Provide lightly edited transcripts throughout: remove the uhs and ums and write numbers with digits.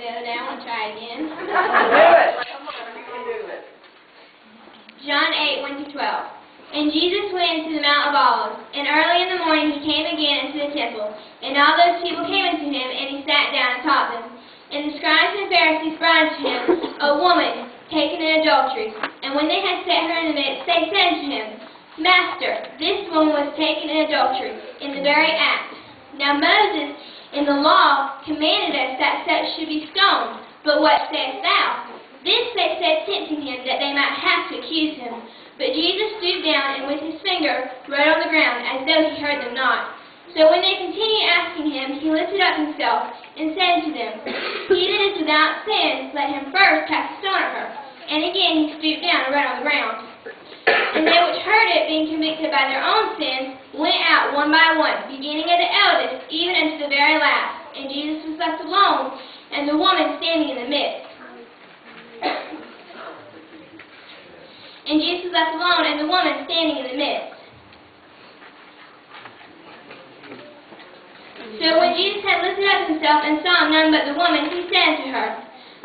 the other day. I want to try again. Do it. Come on, you can do it. John 8:1-12. And Jesus went into the Mount of Olives, and early in the morning he came again into the temple, and all those people came unto him, and he sat down and taught them. And the scribes and Pharisees brought unto him a woman taken in adultery, and when they had set her in the midst, they said unto him, Master, this woman was taken in adultery, in the very act. Now Moses in the law commanded us that such should be stoned, but what sayest thou? This they said, tempting him, that they might have to accuse him. But Jesus stooped down and with his finger wrote on the ground, as though he heard them not. So when they continued asking him, he lifted up himself and said unto them, He that is without sin, let him first cast a stone at her. And again he stooped down and wrote on the ground. And they which heard it, being convicted by their own sins, went out one by one, beginning of the eldest, even unto the very last. And Jesus was left alone, and the woman standing in the midst. And Jesus was left alone, and the woman standing in the midst. So when Jesus had lifted up himself and saw none but the woman, he said unto her,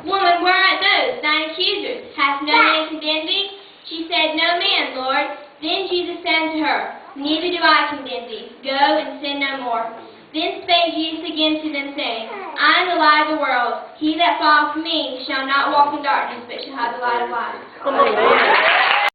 Woman, where are those, thine accusers? Hath no man condemned thee? She said, No man, Lord. Then Jesus said unto her, Neither do I condemn thee. Go and sin no more. Then spake Jesus again to them, saying, I am the light of the world. He that followeth me shall not walk in darkness, but shall have the light of life.